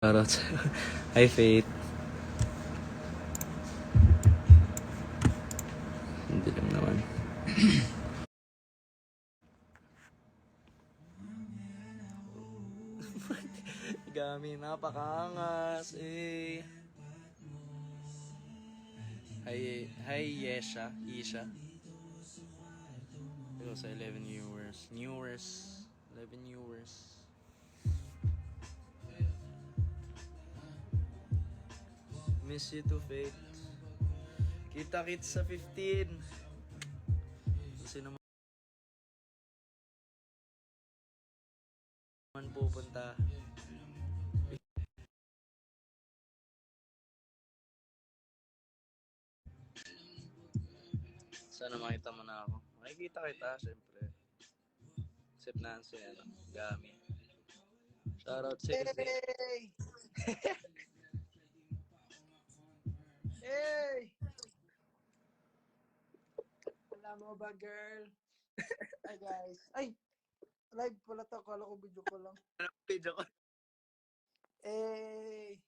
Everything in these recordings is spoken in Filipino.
Shoutout sa Hi, Faith. Hindi lang naman. Gami, napakaangas eh. Hi, Yesha. Isha. Ito sa 11 viewers. 11 viewers. Miss you too, Faith. Kita-kits sa 15. Kasi naman pupunta. Sana makita mo na ako. Makikita kita, syempre. Sip Nancy, Gami. Shoutout sa Hey! Hey! Alam mo ba, girl? Hi, guys. Ay! Live pala to. Kala ko video ko lang. Video ko. Hey!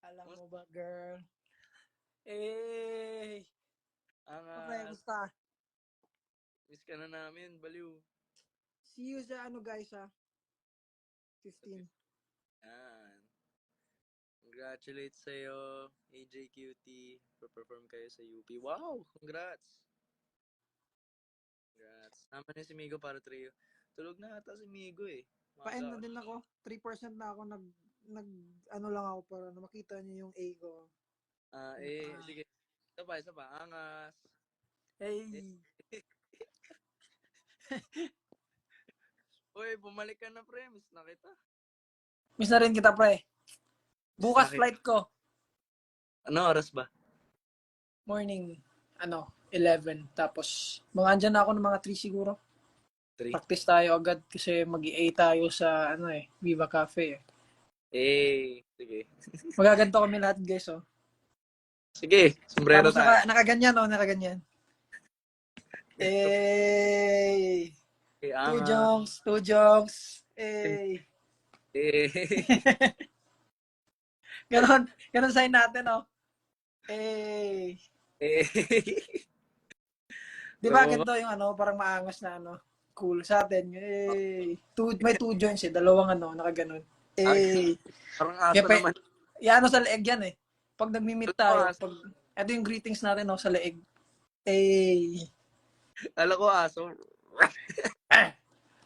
Alam mo ba, girl? Hey! Pre, gusta? Miss ka na namin, baliw. See you sa guys, 15. Yan. Congratulates sa'yo, AJ Cutie. Perform kayo sa UP. Wow! Congrats! Naman si Migo para trio. Tulog na ata si Migo eh. Pa-end na din ako. 3% na ako ano lang ako para na makita niyo yung A ko. Sige. Isa pa. Angas. Hey! Uy, bumalik ka na, pre. Miss na kita. Miss na rin kita, pre. Bukas flight ko. Ano oras ba? Morning, 11. Tapos, mga andyan na ako ng mga 3 siguro. 3? Practice tayo agad kasi mag-A tayo sa, Viva Cafe Sige. Magaganto kami lahat, guys, Sige, sombrero Tapos tayo. nakaganyan. Eh, two jongs. Ganon sign natin, Di ba ganito yung parang maangas na cool sa atin. May two joints dalawang nakaganon. Parang aso naman. Yan sa leeg yan Pag nagmi-meet tayo, ito yung greetings natin sa leeg. Alam ko aso.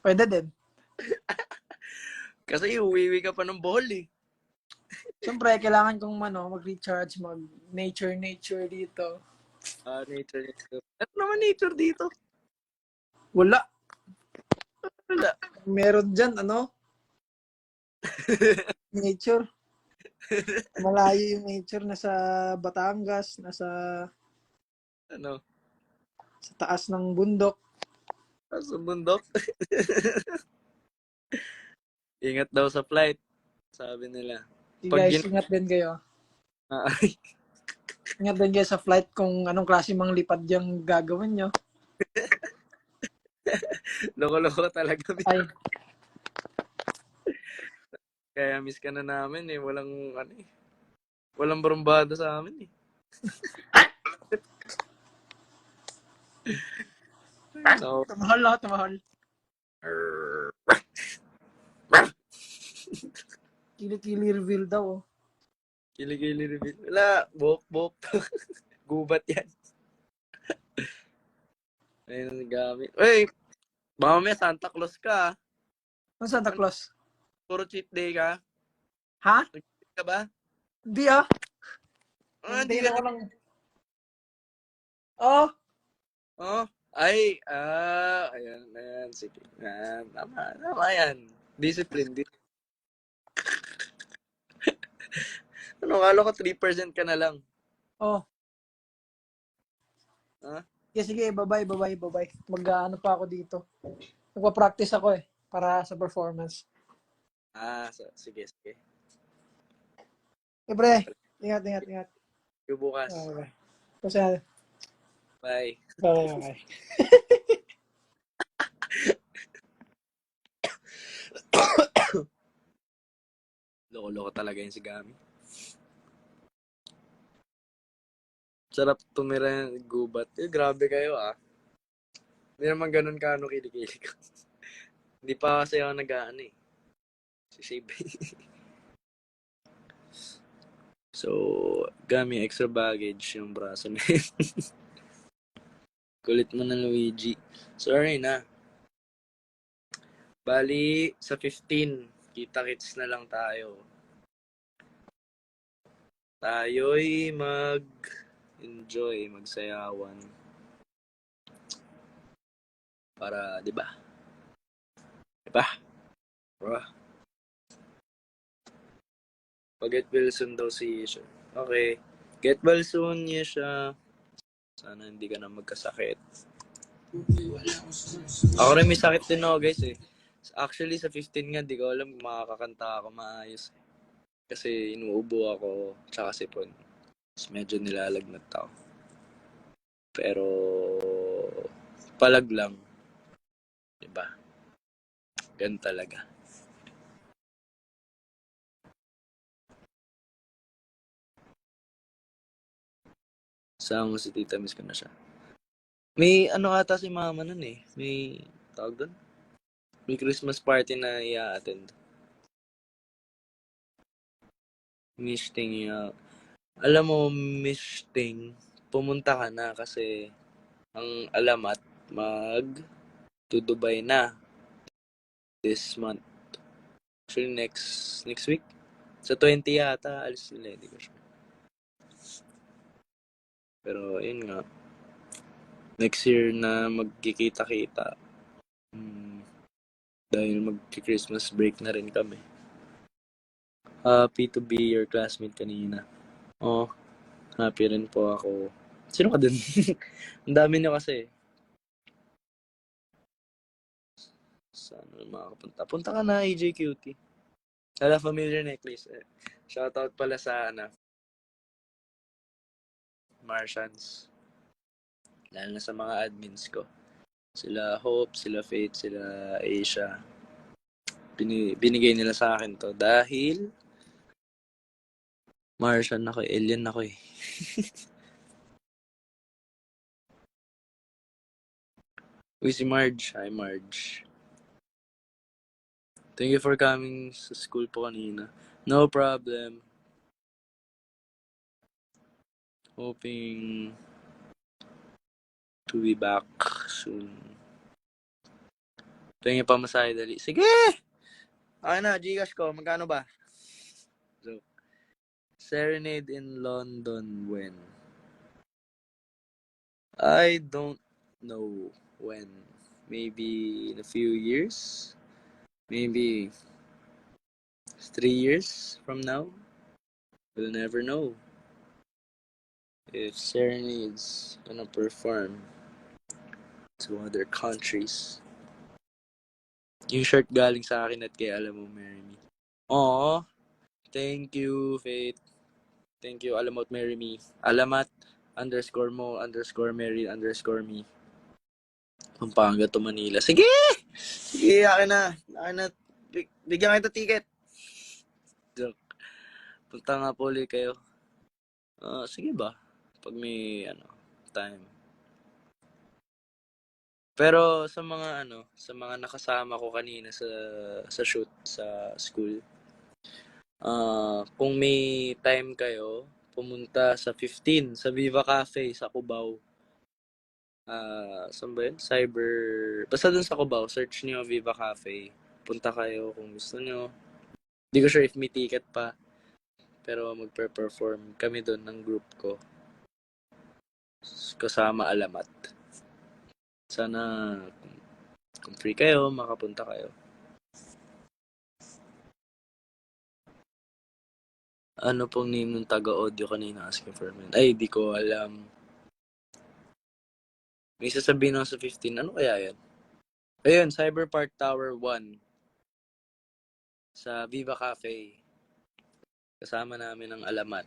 Pwede din. Kasi uwiwi ka pa ng bohol Siyempre, kailangan kong mag-recharge, mag-nature dito. Nature. Ano naman nature dito? Wala. Meron dyan, nature. Malayo yung nature. Nasa Batangas, nasa sa taas ng bundok. Sa bundok? Ingat daw sa flight. Sabi nila. Guys, ingat din kayo. Ingat din kayo sa flight kung anong klase mang lipad yung gagawin nyo. Loko-loko talaga. Ay. Kaya miss ka na namin walang barumbado sa amin So, Tumahal. Kili-kili reveal daw. Kili-kili reveal. Wala, bok. Gubat yan. Ayun, gamit. Uy, baka may Santa Claus ka. Ano Santa Claus? Puro cheat day ka? Ha? Nag-cheat ka ba? Hindi Hindi ka lang. Oh. Ayan, sige. Tama yan. Discipline. Kala ko 3% ka na lang. Oh. Sige, bye-bye. Mag-ano pa ako dito. Nagpa-practice ako para sa performance. Sige. Pre, ingat. Yung bukas. Okay. Kasi, Bye. Bye. Loko-loko talaga yun si Gami. Sarap tumira yung gubat. Grabe kayo ah. Hindi naman ganun ka kilikili ko. Hindi pa kasi ako nag-ano eh. Si Save. So, Gami, extra baggage yung braso na yun. Kulit mo na, Luigi. Sorry na. Bali, sa 15, kita-kits na lang tayo. Tayo'y mag-enjoy, magsayawan. Para, di ba? Diba? Diba? Pag-get well soon daw si Yesha. Okay. Get well soon, Yesha. Sana hindi ka na magkasakit. Ako rin may sakit din ako, guys eh. Actually, sa 15 nga, di ko alam kung makakakanta ako maayos. Kasi inuubo ako, tsaka sipon. Tapos medyo nilalagnat ako. Pero, palag lang. Diba? Ganun talaga. Sama mo si Tita, miss ko na siya. May ano ata si mama nun eh. May tawag doon? May Christmas party na i-attend. Miss Ting, alam mo, Miss Ting, pumunta ka na kasi ang alamat to Dubai na this month. Actually, next week. Sa 20 yata, alis nila. Hindi ko sure. Pero, yun nga. Next year na magkikita-kita. Dahil mag-Christmas break na rin kami. Happy to be your classmate kanina. Oh, happy rin po ako. Sino ka dun? Ang dami niyo kasi. Saan makakapunta? Punta ka na, AJ Cutie. Hala, familiar necklace. Shoutout pala sa Martians. Lalo na sa mga admins ko. Sila Hope, sila Faith, sila Asia. Binigay nila sa akin to dahil Martian ako, alien ako eh. Uy, si Marge. Hi, Marge. Thank you for coming sa school po kanina. No problem. Hoping to be back soon. Tingin pa masahe dali. Sige! Okay na, Gcash ko. Magkano ba? So, Serenade in London when? I don't know when. Maybe in a few years? Maybe 3 years from now? We'll never know. If Serenade's gonna perform to other countries. Yung shirt galing sa akin at kay alam mo, marry me. Aww. Thank you, Faith. Thank you, alam mo, marry me. Alamat, _mo_marry _me. Pampanga to Manila. Sige! Sige, akin na. Bigyan kita ticket. Joke. Punta nga po ulit kayo. Sige ba? Pag may, time. Pero sa mga nakasama ko kanina sa shoot sa school, kung may time kayo, pumunta sa 15 sa Viva Cafe sa Cubao. Saan ba yun? Basta dun sa Cubao, search niyo Viva Cafe. Punta kayo kung gusto niyo. Hindi ko sure if may ticket pa. Pero magpe-perform kami dun ng group ko. Kasama Alamat. Sana kung free kayo, makapunta kayo. Ano pong name ng taga-audio kanina asking for me? Ay, di ko alam. May sasabihin ako sa 15. Ano kaya yan? Ayun, Cyber Park Tower 1. Sa Viva Cafe. Kasama namin ang Alamat.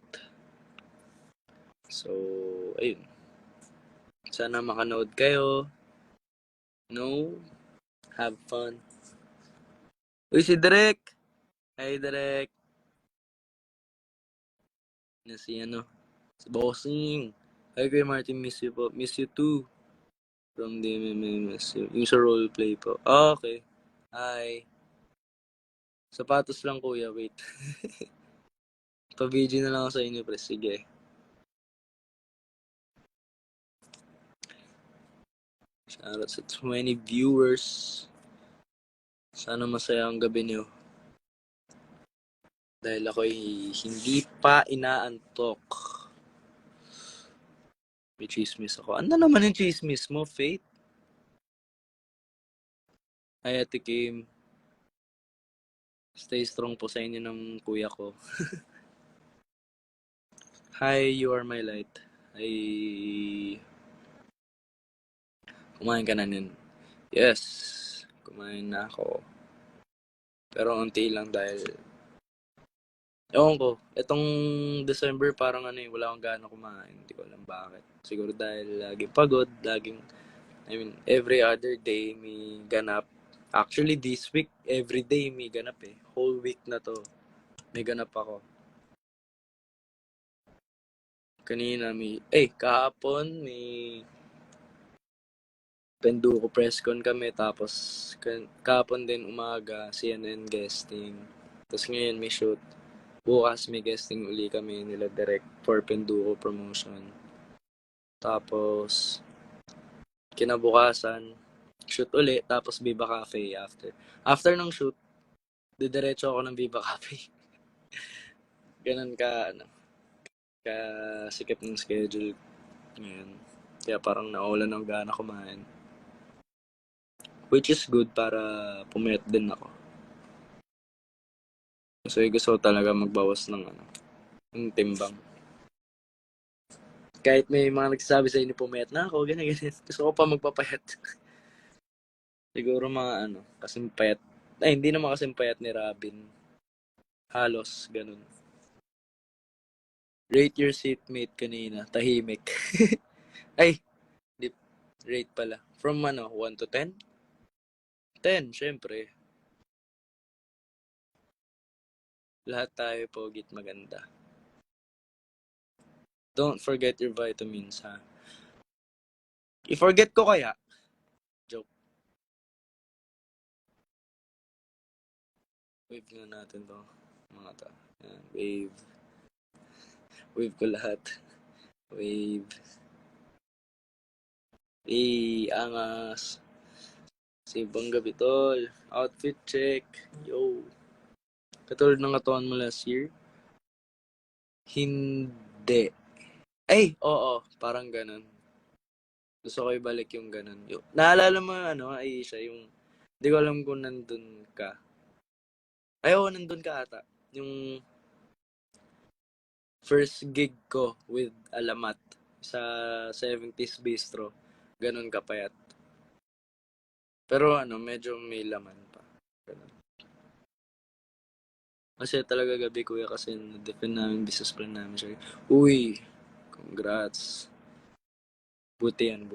So, ayun. Sana makanood kayo. No? Have fun. Uy, si Derek! Hey, Derek! Na si si Bossing. Hi, Kuya Martin, miss you po. Miss you too. From the MMS. Yung sa roleplay po. Okay. Hi. Sapatos lang, kuya. Wait. Pa-video na lang ako sa inyo, pre. Sige. Shoutout sa 20 viewers. Sana masaya ang gabi niyo. Dahil ako'y hindi pa inaantok. May chismis ako. Ano naman yung chismis mo, Faith? Hi, Ate Kim. Stay strong po sa inyo ng kuya ko. Hi, you are my light. Ay, kumain ka na nun. Yes, kumain na ako. Pero unti lang dahil, ewan ko, itong December parang wala akong gana kumain. Hindi ko alam bakit. Siguro dahil laging pagod, every other day may ganap. Actually, this week, every day may ganap eh. Whole week na to, may ganap ako. Kahapon, may Penduko press con kami, tapos kahapon din umaga, CNN guesting. Tapos ngayon may shoot. Bukas may guesting uli kami nila direct for Penduko promotion. Tapos, kinabukasan, shoot uli, tapos Viva Cafe after. After ng shoot, didiretso ako ng Viva Cafe. Ganun ka sikip ng schedule ngayon. Kaya parang nawalan ng gana kumain. Which is good para pumayat din ako. So, gusto ko talaga magbawas ng timbang. Kahit may mga nagsasabi sa inyo, pumayat na ako, ganyan. Gusto ko pa magpapayat. Siguro mga kasing payat. Ay, hindi naman kasing payat ni Robin. Halos, ganun. Rate your seatmate kanina. Tahimik. Ay, di, rate pala. From 1 to 10? 10, syempre. Lahat tayo pogit maganda. Don't forget your vitamins, ha? I-forget ko kaya? Joke. Wave na natin to. Mga to. Yan, wave. Wave ko lahat. Wave. Angas. Sibang gabi, tol. Outfit check. Yo. Katulad ng katawan mo last year? Hindi. Ay, oo. Parang ganun. Gusto ko ibalik yung ganun. Naalala mo Aisha, yung hindi ko alam kung nandun ka. Ay, oo, nandun ka ata. Yung first gig ko with Alamat sa 70s Bistro. Ganun kapayat. Pero medyo may laman pa. Ganun. Kasi talaga gabi, kuya, kasi na-defend namin business plan namin siya. Uy, congrats. Buti yan.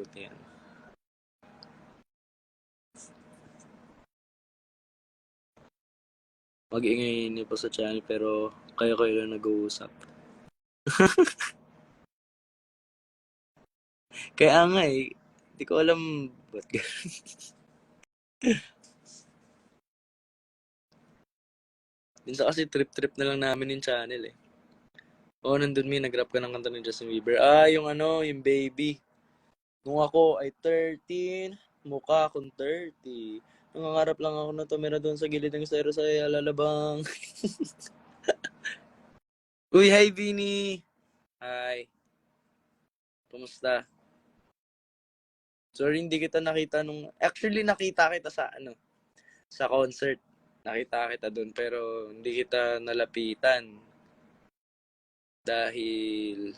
Mag-ingay niyo po sa channel, pero kayo lang nag-uusap. Kaya nga hindi ko alam ba't gano'n. Minsan kasi trip na lang namin yung channel eh. Oo, nandun nag-rap ka ng kanta ni Justin Bieber. Yung yung Baby. Nung ako ay 13, mukha akong 30. Nangangarap lang ako na tumira doon sa gilid ng stero sa Alalabang. Uy, hi, Vini! Hi. Kumusta? Sorry, hindi kita nakita nung... Actually, nakita kita sa concert. Nakita kita doon, pero hindi kita nalapitan. Dahil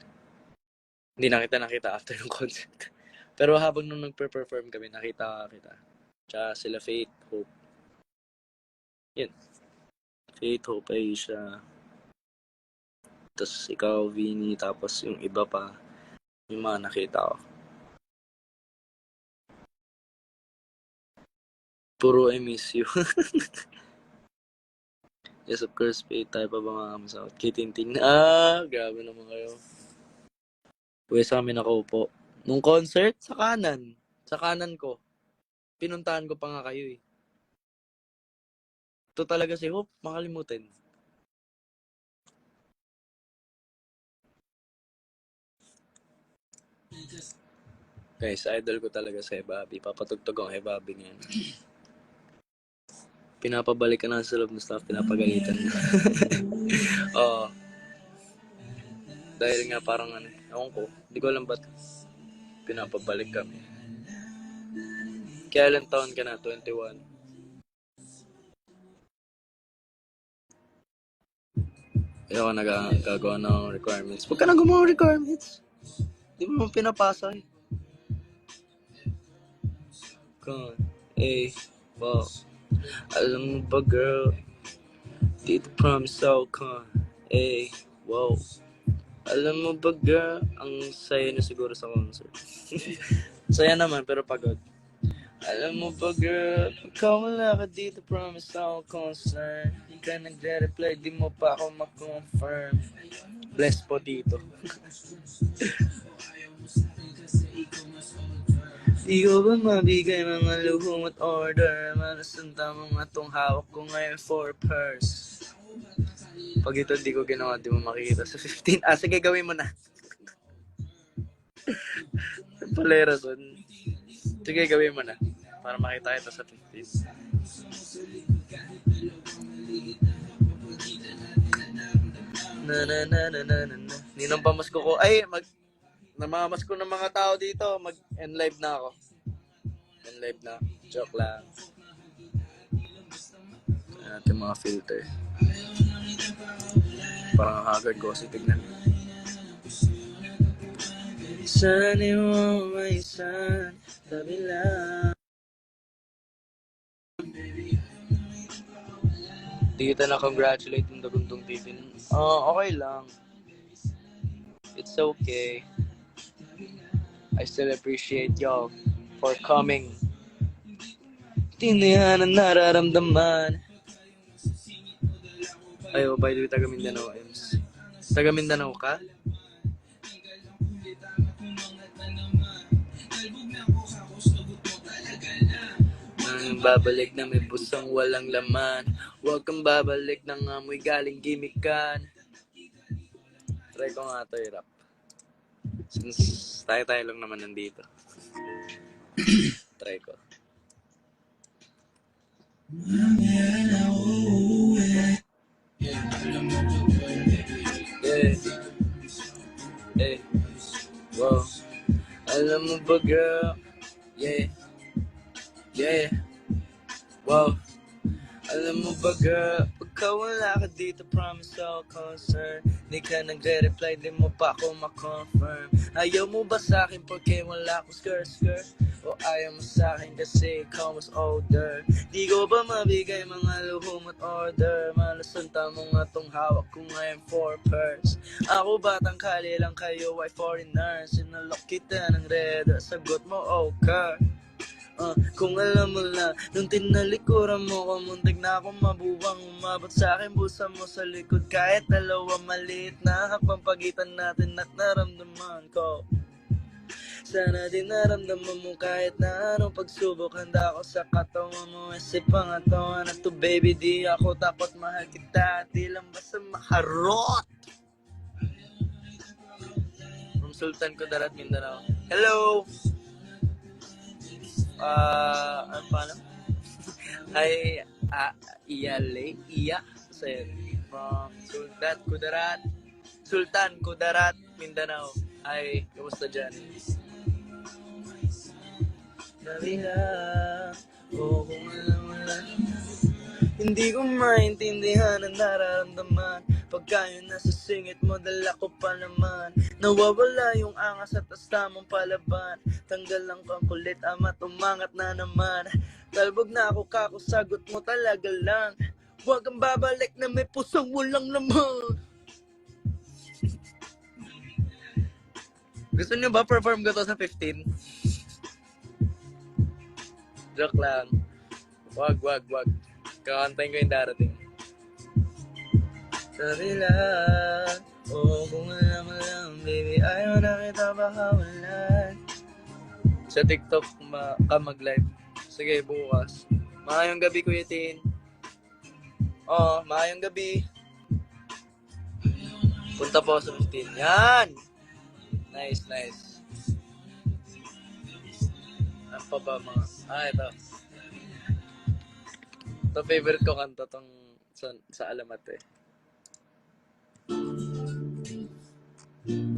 hindi na kita nakita after ng concert. Pero habang nung nagpe-perform kami, nakita kita. Tsaka sila Faith, Hope. Yun. Faith, Hope, Aisha. Tapos ikaw, Vinny, tapos yung iba pa. Yung mga nakita ko. Puro I miss you. Yes, of course, pay tayo pa ba mga masakot? Kay Tintin. Grabe naman kayo. Uwi sa amin nakaupo. Nung concert, sa kanan. Sa kanan ko. Pinuntahan ko pa nga kayo eh. Ito talaga si Hope, makalimutin. Guys, idol ko talaga si Bobby. Papatugtog ang Bobby ngayon. Pinapabalik ka na sa loob ng staff, pinapagalitan na. Oo. Dahil nga parang ano, ewan ko, hindi ko alam ba't pinapabalik kami. Kaya ilang taon ka na? 21. Ayaw ka nagagawa ng requirements. Huwag ka na gumawa ng requirements. Di mo pinapasa eh. Come on. Hey, wow. Alam mo ba girl, dito promise ako ka. Hey, wow. Alam mo ba girl, ang saya na siguro sa concert. Saya naman pero pagod. Alam mo ba girl, ikaw wala ka dito promise ako concern. Hindi ka nagre-reply, di mo pa ako ma-confirm. Bless po dito. Di ko ba mabigay mga luhong at order? Malasan tamang atong hawak ko ngayon for purse. Pag ito di ko ginawa, di mo makikita sa 15. Sige, gawin mo na. Palera son. Sige, gawin mo na. Para makita kita sa 15. Na. Ninang pamasko ko. Ay, namamasko ng mga tao dito. Mag-end live na ako. End live na. Joke lang. Natin mga filter. Parang haggard ko kasi tignan. Sana mo may san tabi lang. Di kita na-congratulate yung daguntong titin. Okay lang. It's okay. I still appreciate y'all for coming. Tindihan ang nararamdaman. Ayo, by the way, taga Mindanao, Ems. Taga Mindanao ka? Babalik na may pusang walang laman. Huwag kang babalik ng amoy galing gimikan. Try ko nga ito i-rap. Since tayo lang naman nandito. Try ko. Yeah. Wow. Alam mo ba girl? Yeah. Wow. Alam mo ba girl, pagka wala ka dito, promise ako concern. Di ka nagre-reply, di mo pa ako ma-confirm. Ayaw mo ba sa'kin porque wala akong skirt? O ayaw mo sa'kin kasi ikaw mas older? Di ko ba mabigay mga luhom at order? Malasan tamong nga tong hawak ko ngayon for purse. Ako batang kali lang kayo ay foreigner. Sinalok kita ng red, sagot mo okay. Kung alam mo na, nung tinalikuran mo ko, muntik na akong mabuwang. Umabot sa akin, busa mo sa likod. Kahit dalawa maliit na habang pagitan natin at naramdaman ko. Sana din naramdaman mo kahit na anong pagsubok. Handa ako sa katawan mo, isip pangatawan. At to baby, di ako takot, mahal kita. Di lang basta makarot. From Sultan Kudarat, Mindanao. Hello! Ano pa na? Ay, Iya, sir. From Sultan Kudarat, Mindanao. Ay, kamusta dyan? Nabila, kung alam mo lang. Hindi ko maintindihan ang nararamdaman. Pagka yun nasa singit mo, dala ko pa naman. Nawawala yung angas at asta mong palaban. Tanggal lang kang kulit, ama't umangat na naman. Talbog na ako kakusagot mo talaga lang. Huwag kang babalik na may pusang walang laman. Gusto niyo ba perform ko to sa 15? Joke lang. Wag. Kakantayin ko yung darating. kabila. Oo, kung alam mo lang, baby, ayaw na kita pakawalan. Sa TikTok ka mag-live. Sige, bukas. Maayong gabi, Kuya Tin. Oo, maayong gabi. Punta po sa 15. Yan! Nice, nice. Ano pa ba mga... ito. Ito favorite ko kanta tong sa Alamat eh.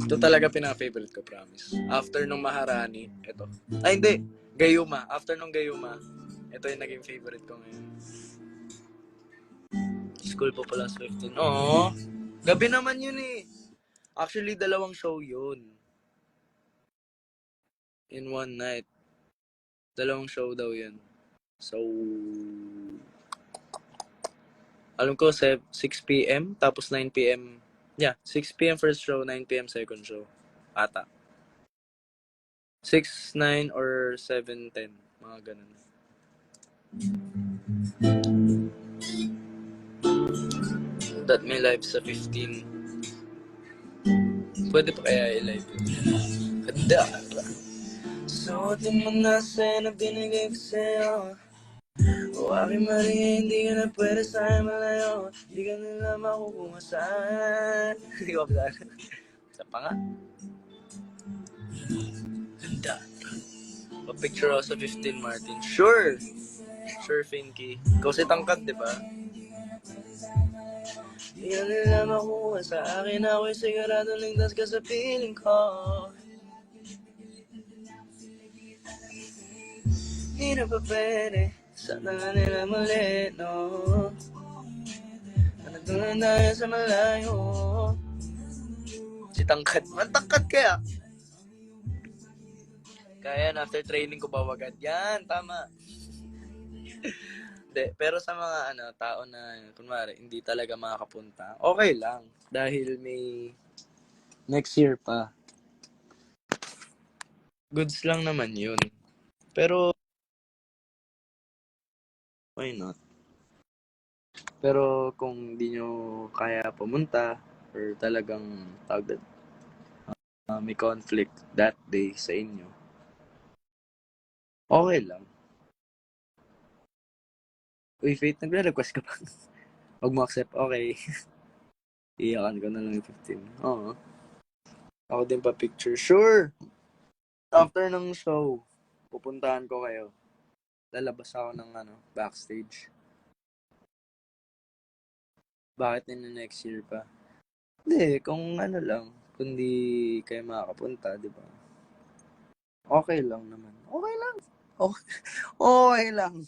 Ito talaga pinaka-favorite ko, promise. After nung Maharani, ito. Ay, hindi. Gayuma. After nung Gayuma, ito yung naging favorite ko ngayon. School po pala 15. Oo. Gabi naman yun eh. Actually, 2 show yun. In one night. 2 show daw yun. So, alam ko 6 p.m. tapos 9 p.m. Yeah, 6 p.m. first show, 9 p.m. second show. Ata. 6, 9, or 7, 10. Mga ganun. That may live sa 15. Pwede pa kaya i-live yun? Ganda. Suotin mo na na binigay ko sa'yo. O aking Maria, hindi ka na pwede sa'yo malayo. Hindi ka nila makukuha sa'yo. Hindi ko pa sa pa nga. Ganda. Pa-picture ako sa 15, Martin. Sure! Sure, Finky. Ikaw si Tangkad, di ba? Hindi ka nila makuha sa akin. Ako'y sigurado ligtas ka sa piling ko. Hindi na pa pwede. Sana nga nila muli, no? Nagtunan tayo sa malayo. Si Tangkad. Matangkad kaya? Kaya after training ko bawagan. Yan, tama. De, pero sa mga tao na kunwari hindi talaga makakapunta, okay lang dahil may next year pa. Goods lang naman 'yun. Pero why not? Pero kung hindi nyo kaya pumunta or talagang may conflict that day sa inyo, okay lang. Uy, Faith, nagre-request ka pa. Huwag mo accept, okay. Iyakan ko na lang yung 15. Oo. Ako din pa picture. Sure! After ng show, pupuntahan ko kayo. Lalabas ako ng backstage. Bakit next year pa? Hindi, kung lang, kundi kayo makakapunta, di ba? Okay lang naman. Okay lang. Okay lang.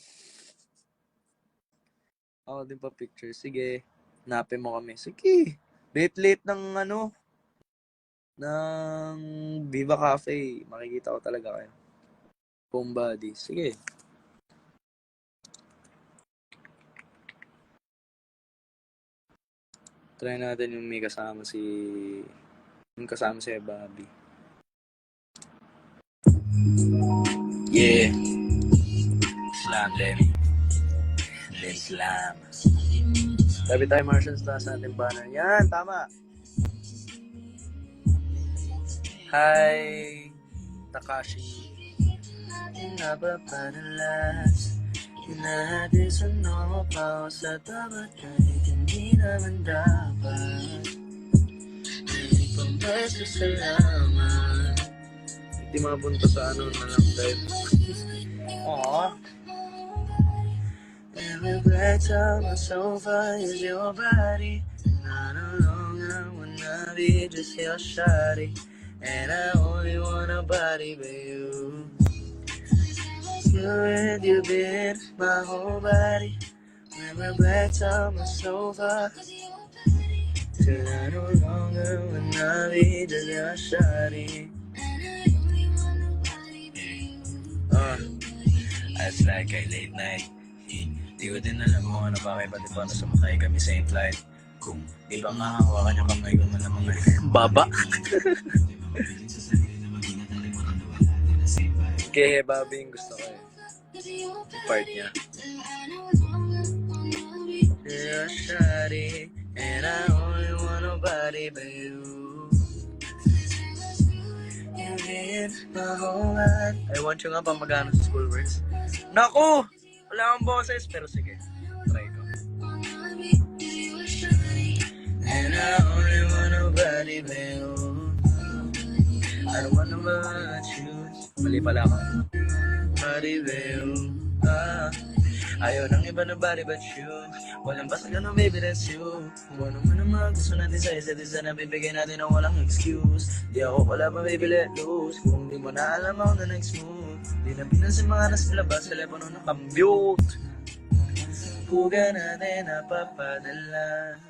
Ako din pa picture. Sige, hanapin mo kami. Sige. Late ng ng Viva Cafe. Makikita ko talaga kayo. Homebody. Sige. Try natin yung may kasama si Bobby. Yeah. Slam, Lemmy. Slam. Sabi tayo, Martians, taas natin banner. Yan, tama. Hi, Takashi. Napapadalas natin sa nopaw sa dapat kahit hindi naman dapat. Hindi pambasa salamat. Hindi mapunta sa na lang live. Aww. Every black on my sofa is your body. I no longer wanna be just your shawty. And I only want a body but you. You and you been my whole body. Every black on my sofa. Till I no longer wanna be just your shawty. It's like a late night. Di ko din alam mo ano ba kay pati paano sumakay kami sa in-flight. Kung di ba nga hawakan yung kamay ko na naman baba. Kaya Bobby yung gusto ko eh. Yung part niya. Yeah, shawty, And I only want nobody but you. You did my whole life. I want you nga pang magano sa school words. Naku! Wala akong boses, pero sige. Try ko. And I only want nobody but you. I don't want nobody but you. Mali pala ako. Body but you. Ayaw ng iba na body but you. Walang basta ganun baby that's you. Kung ano man ang mga gusto natin sa isa't isa na bibigay natin ang walang excuse. Di ako wala pa baby let loose. Kung di mo na alam ako na next move. Di na pinansin mga nasa labas, telepono na compute. Puga natin napapadala.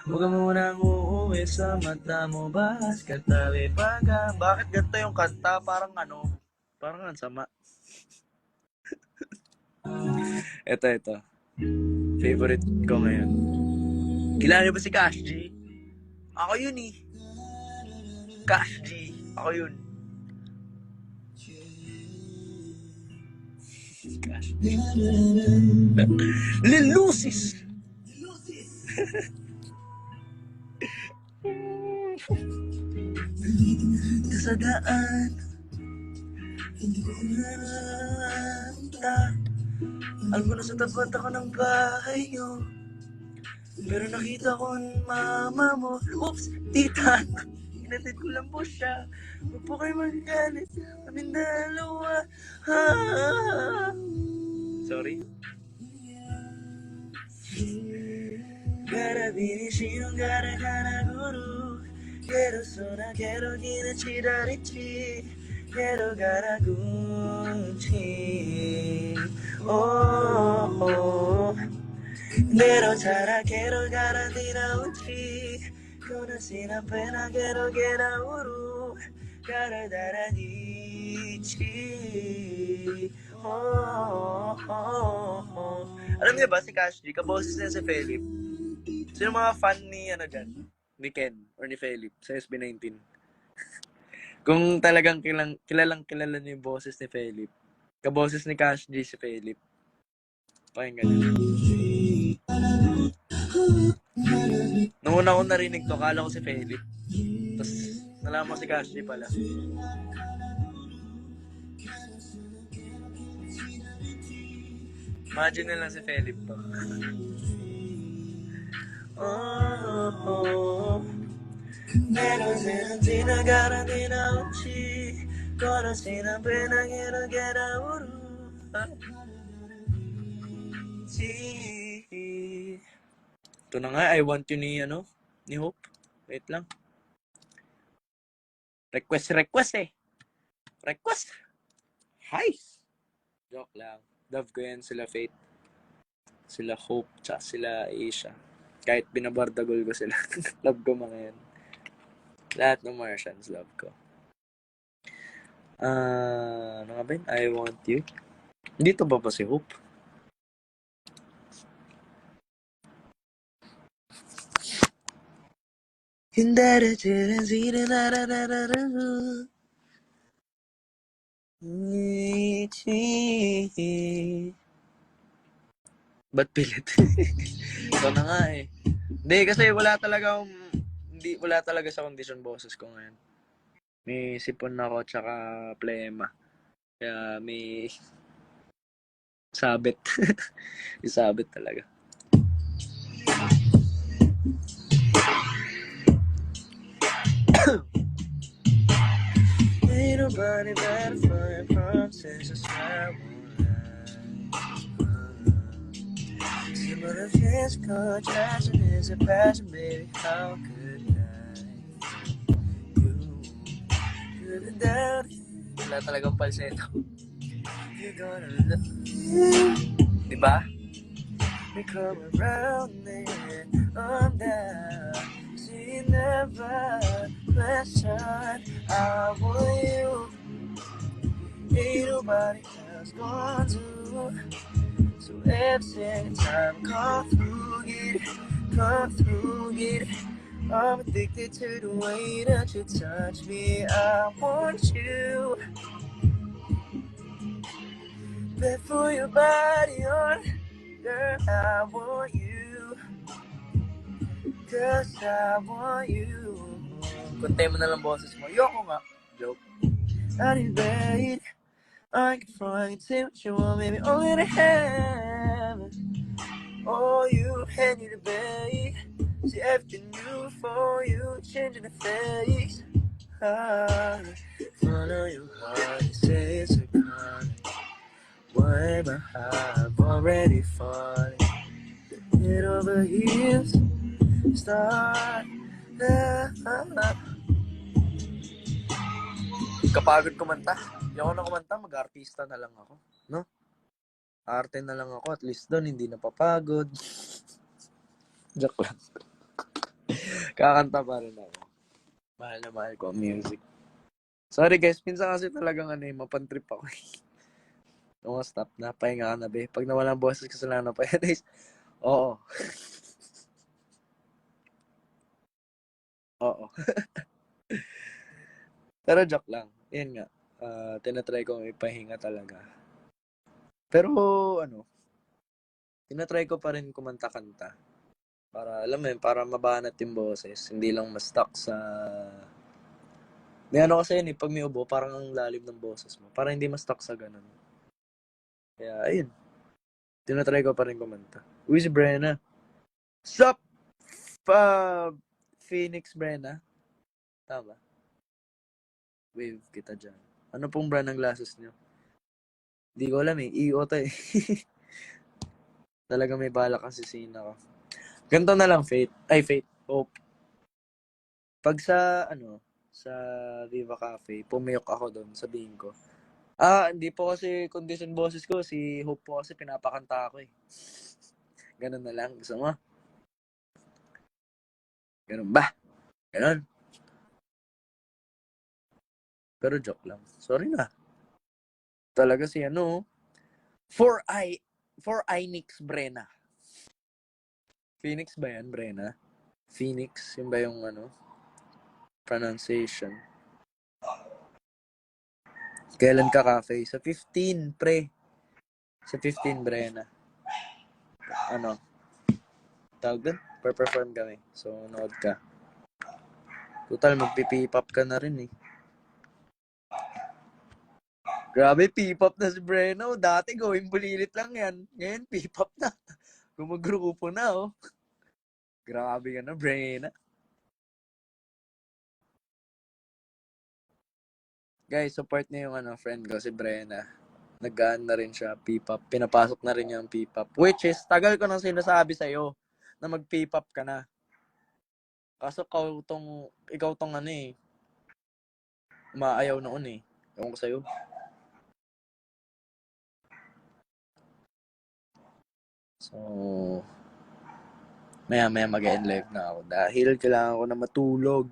Huwag ka munang uuwi sa mata mo. Bahas katabi pagka. Bakit ganito yung kanta? Parang ano? Parang ang sama. Ito. Favorite ko ngayon. Kilala niyo ba si Cash G? Ako yun eh. Cash G. Ako yun. Cash G. Lil Lucis. Sa daan, hindi ko na alam ko na sa tapat ako ng bahay nyo. Pero nakita ko ang mama mo. Oops, tita. Inatid ko lang po siya. Huwag po kayo magalit. Kaming dalawa. Ha? Sorry. Gotta be nishino, gotta guru. Quiero sonar, quiero gina chidarichi. Quiero gara Gucci. Oh. Pero chara, quiero gara dina uchi. Conocí la pena, quiero gara uru. Gara dara dichi. Oh. Alam niyo ba si Cash G, kaboses niya si Philip? Sino mga fan ni dyan? Ni Ken or ni Philip sa SB19? Kung talagang kilala niyo yung boses ni Philip, kaboses ni Cash G si Philip. Pakinggan niyo. Nung una ko narinig to, kala ko si Philip. Tapos nalaman ko si Cash G pala. Imagine na lang si Philip to. Meron tinagaran din ang uchi. Conocí la pena, quiero get out. Ito na nga, I want you ni Hope. Wait lang. Request eh. Request. Hi. Joke lang. Love ko yan sila Faith. Sila Hope, tsaka sila Asia. Kahit binabardagol ko sila. Love ko mga yan. Lahat ng Martians, love ko. Ano nga ba yun? I want you. Dito ba si Hope? Ba't pilit? Ito na nga eh. Hindi, kasi wala talaga sa condition boses ko ngayon. May sipon ako tsaka plema. Kaya may sabit. May sabit talaga. Ain't nobody better for your promises. I swear I won't lie. Some of the physical attraction is a passion, baby. How could I? Down. Wala talagang falsetto. You're gonna love me. Diba? We come around there, I'm down. So you never question I want you. Ain't nobody else gonna do. So every time come through, get it. I'm addicted to the way that you touch me. I want you. Bet for your body on, girl, I want you. 'Cause I want you. Kuntay mo na lang boses mo. Yoko nga. Joke. I need wait. I can find say what you want, baby. Only to have all you had you to be. See everything new for you, changing the face. Follow your heart, you say it's a crime. Why am I already falling? Head over heels, start. Kapagod kumanta. Hindi ako na kumanta, mag-artista na lang ako. No? Arte na lang ako, at least doon, hindi napapagod. Joke lang. Kakanta pa rin ako. Mahal na mahal ko ang music. Sorry guys, minsan kasi talagang mapantrip ako. Nung stop na, pahinga ka na be. Pag nawala ang boses, kasalanan pa yan. Oo. Oo. Pero joke lang. Yan nga. Tinatry kong ipahinga talaga. Pero, tinatry ko pa rin kumanta-kanta. Para, alam mo yun, para mabanat yung boses. Hindi lang ma-stuck sa... May kasi yun pag may ubo, parang ang lalim ng boses mo. Para hindi ma-stuck sa ganun. Kaya, ayun. Tinatry ko pa rin kumanta. Uy, si Brenna. Sup? Phoenix Brenna. Tama. Wave kita dyan. Ano pong brand ng glasses nyo? Di ko alam EO to eh. Talaga may balak ang sisina ko. Ganito na lang, Faith. Ay, Faith. Hope. Pag sa Viva Cafe, pumiyok ako doon, sabihin ko. Hindi po kasi condition boses ko. Si Hope po kasi pinapakanta ako eh. Ganun na lang. Gusto mo? Ganun ba? Ganun. Pero joke lang. Sorry na. Talaga si For Inix Brenna. Phoenix ba yan, Brenna? Phoenix, yun ba yung pronunciation? Kailan ka cafe? Sa 15, pre. Sa 15, Brenna. Tawag doon? Per-perform kami. So, nood ka. Total, magpipipop ka na rin eh. Grabe, P-pop na si Brenna. Dati gawing bulilit lang yan. Ngayon, P-pop na. Gumagrupo na, oh. Grabe ka na, Brenna. Guys, support niyo yung friend ko, si Brenna. Nag-gaan na rin siya, P-pop. Pinapasok na rin niya ang P-pop. Which is, tagal ko nang sinasabi sa'yo na mag-P-pop ka na. Kaso ikaw tong umaayaw noon eh. Ewan ko sa'yo. So, maya mag-end live na ako dahil kailangan ko na matulog.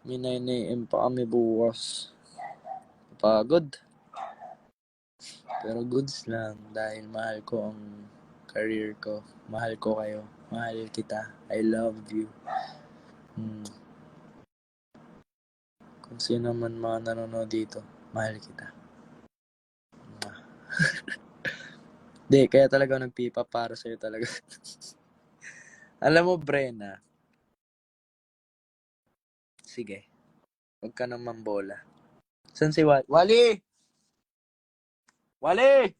May 9 a.m. pa kami bukas. Pagod. Pero goods lang dahil mahal ko ang career ko. Mahal ko kayo. Mahal kita. I love you. Kung sino man mga nanonood dito, mahal kita. Di, kaya talaga nagpipa para sa'yo talaga. Alam mo, Brenna. Sige. Huwag ka nang mambola. San si Wally? Wally! Wally!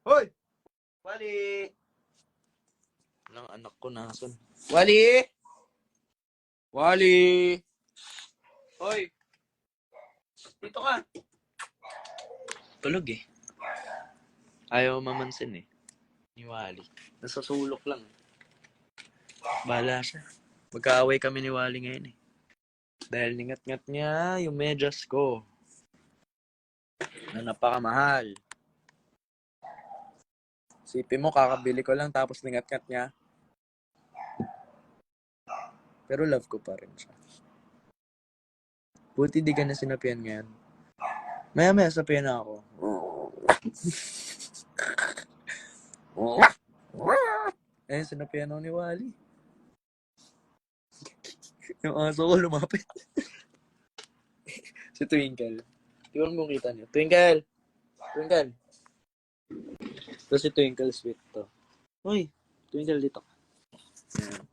Hoy! Wally! Anong anak ko nasan? Wally! Wally! Hoy! Dito ka. Tulog eh. Ayaw mamansin eh. Ni Wally. Nasa sulok lang. Bahala siya. Magkaaway kami ni Wally ngayon eh. Dahil ningat-ngat niya yung medyas ko. Na napakamahal. Sipin mo, kakabili ko lang tapos ningat-ngat niya. Pero love ko pa rin siya. Buti di ka na sinapian ngayon. Maya sapian na ako. Sinapian ako ni Wally. Yung aso ko lumapit. Si Twinkle. Tignan mo kita niyo. Twinkle! Twinkle! Ito si Twinkle sweet to. Uy! Twinkle dito. Yan.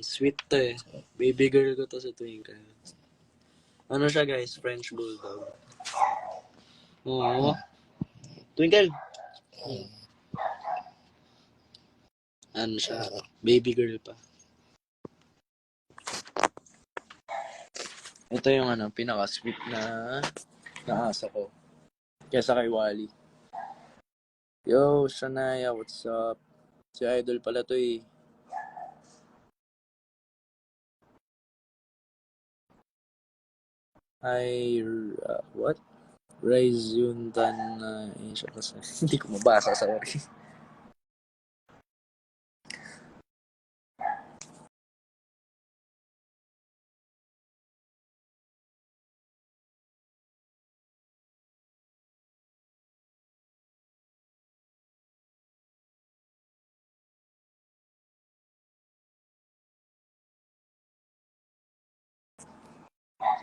Sweet to eh. Baby girl ko to sa Twinkle. Ano siya guys? French Bulldog. Oo. Twinkle! Ano siya? Baby girl pa. Ito yung pinaka-sweet na aso ko. Kesa kay Wally. Yo, Shania, what's up? Si Idol pala to eh. What? Rise yun tan na siya kasi. Hindi ko mabasa, sorry.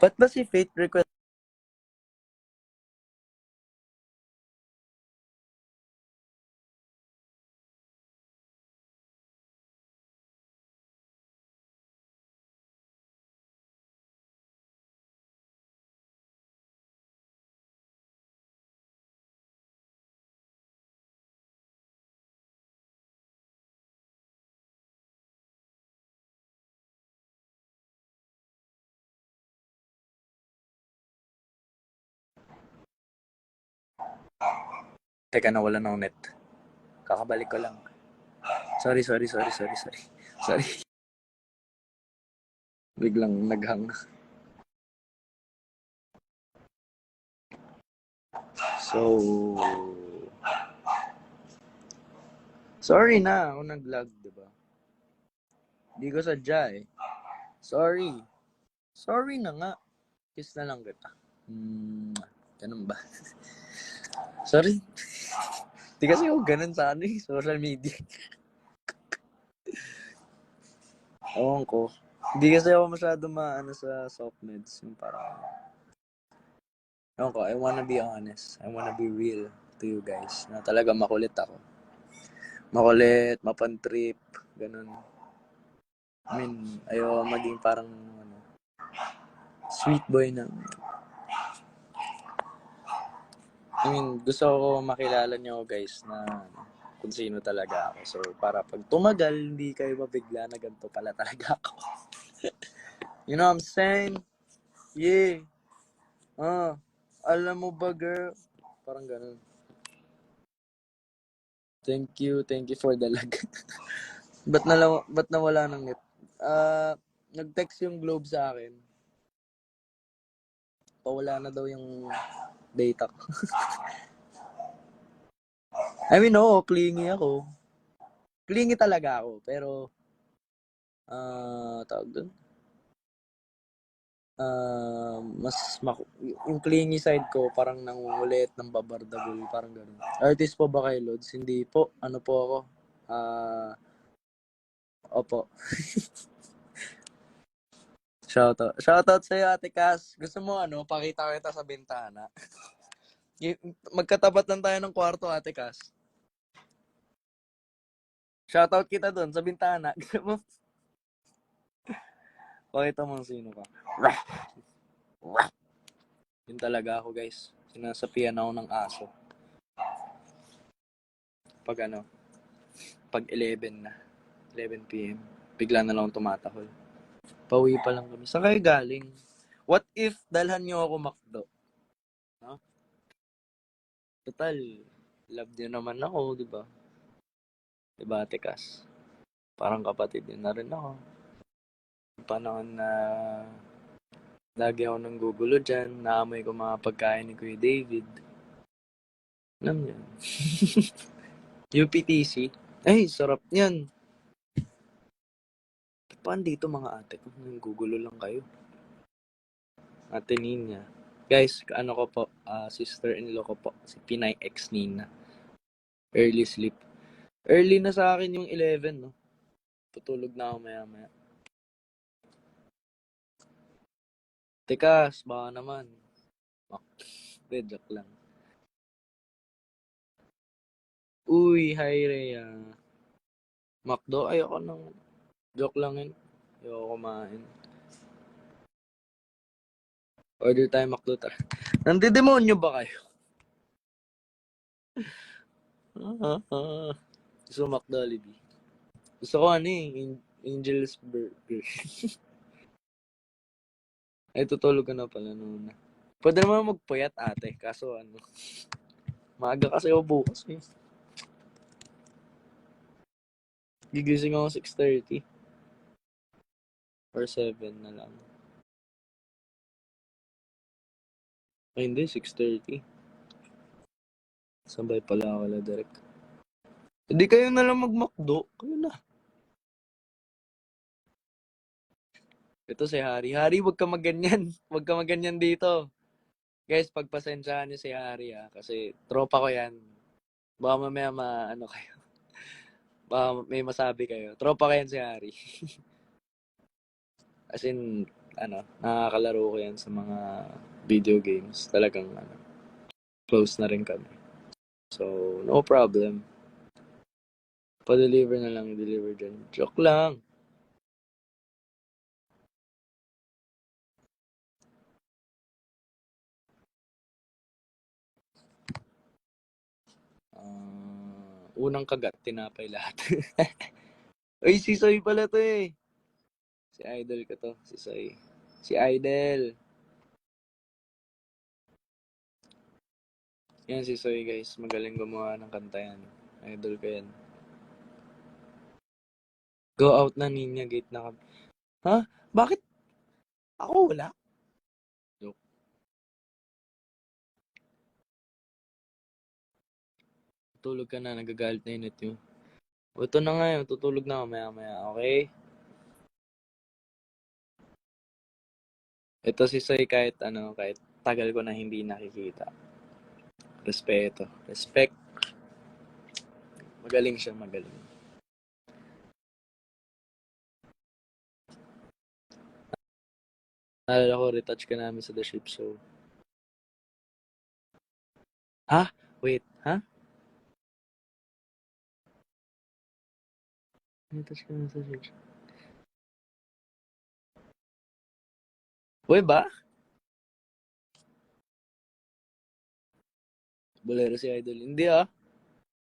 Ba't ba si Faith request? Teka, nawala ng net. Kakabalik ko lang. Sorry. Sorry. Biglang naghang. So, sorry na ako nag-lag, diba? Hindi ko sadya eh. Sorry na nga. Kiss na lang kita. Ganun ba? Sorry. Di kasi ako ganun sa social media. Ewan ko. Hindi kasi ako masyado sa soft meds. Yung parang, ewan ko, I wanna be honest. I wanna be real to you guys. Na talaga makulit ako. Makulit, mapantrip, ganun. I mean, ayaw maging parang sweet boy na. I mean, gusto ko makilala niyo guys na kung sino talaga ako. So, para pag tumagal, hindi kayo mabigla na ganito pala talaga ako. You know what I'm saying? Yeah. Alam mo ba, girl? Parang ganun. Thank you for the lag. ba't nawala ng net? Nag-text yung Globe sa akin. Pawala na daw yung data ko. I mean, oo, clingy ako. Clingy talaga ako, pero tawag doon. Yung clingy side ko, parang nangungulit, nang babardagol, parang gano'n. Artist po ba kayo, Lods? Hindi po. Ano po ako? Opo. Shoutout sa'yo, Ate Cass. Gusto mo pakita kita sa bintana? Magkatapat lang tayo ng kwarto, Ate Cass. Shoutout kita doon sa bintana. Gusto mo? Pakita mo sino ka. Yun talaga ako, guys. Sinasapian ako ng aso. Pag 11 na. 11 p.m. Bigla na lang tumatahol. Pauwi pa lang kami. Saan kayo galing? What if dalhan nyo ako McDo? No? Total, love niyo naman ako, di ba? Di ba, Ate Cass? Parang kapatid din na rin ako. Panahon na lagi ako nang gugulo dyan. Naamoy ko mga pagkain ni Kuya David. Alam niyo. UPTC. Ay, sarap niyan. Paano dito mga ate ko? Gugulo lang kayo. Ate Nina. Guys, ko po, sister-in-law ko po. Si Pinay X Nina. Early sleep. Early na sa akin yung 11, no? Tutulog na ako maya-maya. Tekas, baka naman. Joke lang. Uy, hi Rhea. McDo, ayoko nang joke lang yun. Ayoko kumain. Order tayo McDo, tara. Nandidemonyo ba kayo? Gusto ko McDolly. Gusto ko Angel's Burger. Ay, tutulog ka na pala noon. Pwede naman magpuyat ate, kaso maaga kasi ako bukas eh. Gigising ako 6:30. Or 7 na lang. Ay hindi, 6:30. Sabay pala ako na direct. Hindi kayo na lang mag-McDo. Kayo na. Ito si Harry. Harry, wag ka maganyan. Wag ka maganyan dito. Guys, pagpasensyahan niyo si Harry kasi tropa ko yan. Baka mamaya kayo. Baka may masabi kayo. Tropa ko yan si Harry. As in, nakakalaro ko yan sa mga video games. Talagang, close na rin kami. So, no problem. Pa-deliver na lang, deliver dyan. Joke lang. Unang kagat, tinapay lahat. Uy, si Soy pala to eh. Si Idol ko to, si Soy. Si Idol. Yan si Soy guys, magaling gumawa ng kanta yan. Idol ko yan. Go out na Ninya Gate na kami. Ha? Bakit? Ako wala? Joke. Tutulog ka na, nagagalit na init yun. Ito na nga yun, tutulog na ako maya-maya, okay? Ito si Soy kahit tagal ko na hindi nakikita. Respeto. Respect. Magaling siya, magaling. Naalala ko, retouch ka namin sa The Ship Show. Ha? Wait, ha? Retouch ka namin sa Ship Show. Uy ba? Bolero si Idol. Hindi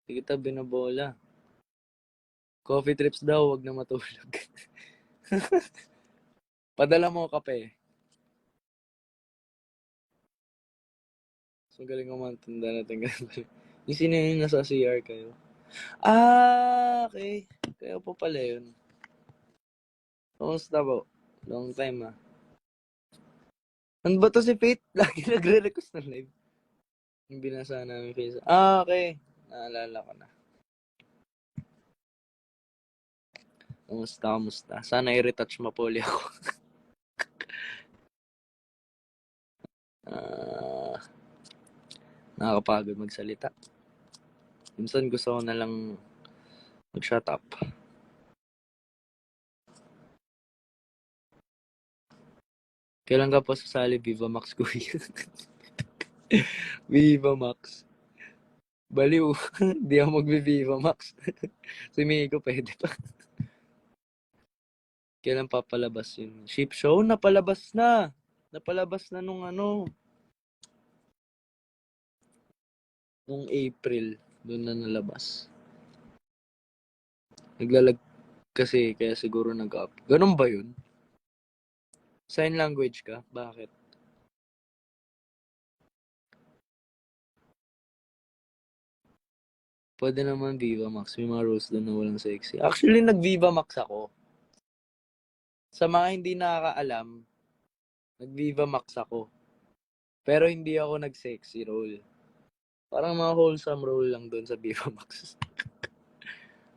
Hindi kita binabola. Coffee trips daw, wag na matulog. Padala mo kape. So, galing ko matanda natin. Yung sino yung nasa CR kayo? Okay. Kaya po pala yun. Kumusta po? Long time Ano ba to si Faith? Lagi nagre-request ng live. Yung binasa namin face. Okay. Naalala ko na. Kamusta? Sana i-retouch mapuli ako. Nakakapagod magsalita. Minsan gusto ko na lang mag-shut up. Kailan ka pa sasali Viva Max, kuya? Viva Max. Baliw. Hindi ako magbe-Viva Max. Si Miko pwede pa. Kailan papalabas yun? Ship Show? Napalabas na. Napalabas na nung April. Doon na nalabas. Naglalag kasi, kaya siguro nag-up. Ganun ba yun? Sign language ka? Bakit? Pwede naman Viva Max. May mga rules doon na walang sexy. Actually, nag-Viva Max ako. Sa mga hindi nakakaalam, nag-Viva Max ako. Pero hindi ako nag-sexy role. Parang mga wholesome role lang doon sa Viva Max.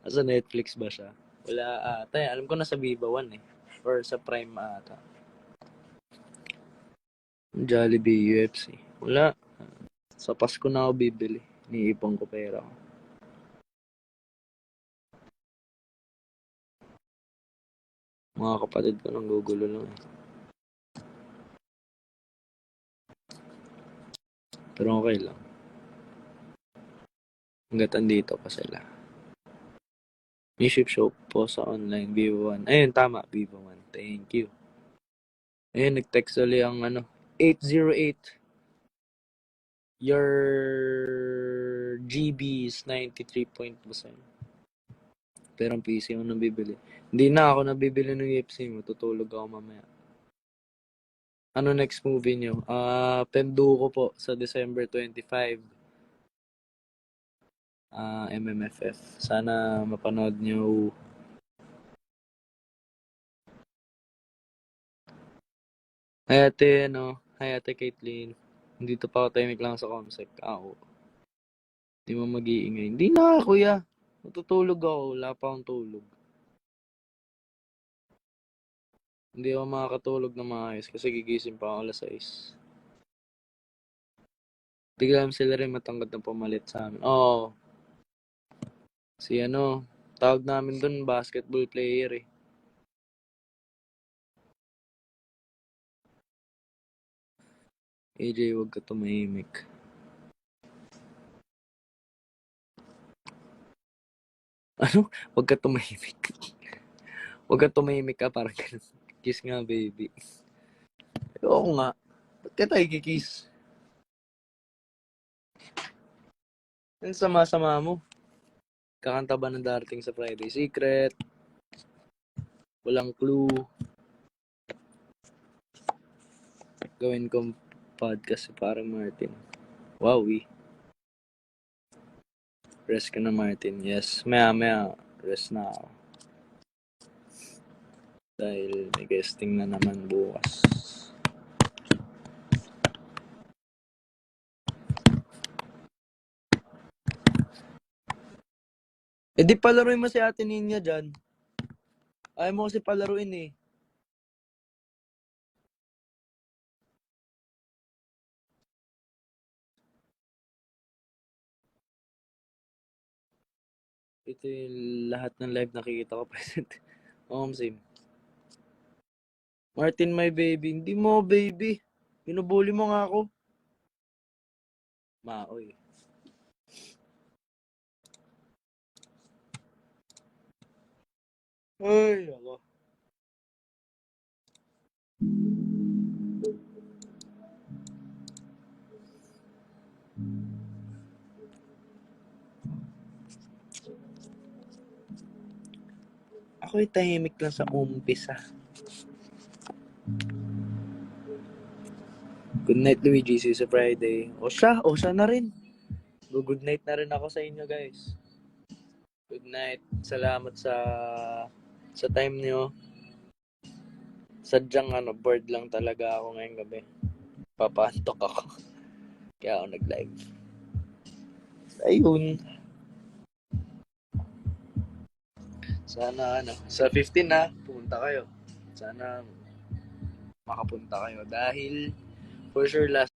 Sa Netflix ba siya? Wala ata. Alam ko nasa Viva 1 eh. Or sa Prime ata. Jollibee UFC. Wala. Sa Pasko na ako bibili. Niipon ko pera ko. Mga kapatid ko nang gugulo lang eh. Pero okay lang. Hanggat andito pa sila. Ship shop po sa online, Vivo 1. Ayun, tama, Vivo 1. Thank you. Ayun, nag-text ulit ang 808. Your GB is 93%. Pero ang PC mo nabibili. Hindi na ako nabibili ng UFC mo. Tutulog ako mamaya. Ano next movie nyo? Penduko po sa December 25. MMFF. Sana mapanood nyo. Hi ate, Hi ate Caitlyn. Dito pa ako timing lang sa Comsec. Ako. Hindi mo mag-iingay. Hindi na, kuya. Matutulog ako. Wala pa akong tulog. Hindi ako makakatulog na maayos kasi gigising pa ako alas 6. Biglang sila rin matanggad na pumalit sa amin. Oo. Si tawag namin dun basketball player eh. AJ, wag ka tumahimik. Ano? Wag ka tumahimik. Wag ka tumahimik ka parang ganun. Kiss nga, baby. Oo nga. Ba't ka tayo kikiss? Ang sama-sama mo. Kakanta ba ng darating sa Friday Secret? Walang clue. Gawin kong podcast si parang Martin. Wow, Rest ka na, Martin. Yes, maya. Rest na ako. Dahil may guesting na naman bukas. Eh di palaruin mo si Ate Ninya dyan. Ayaw mo kasi palaruin eh. Ito yung lahat ng live nakikita ko present. Same. Martin, my baby. Hindi mo, baby. Binubuli mo nga ako. Maoy. Ay, ako. Ako'y tahimik lang sa umpisa. Good night, Luigi. See you sa Friday. O siya na rin. Good night na rin ako sa inyo, guys. Good night. Salamat sa time niyo. Sadyang bored lang talaga ako ngayong gabi. Papantok ako. Kaya ako nag-live. Ayun. Sana sa 15 na, pumunta kayo. Sana makapunta kayo dahil for sure last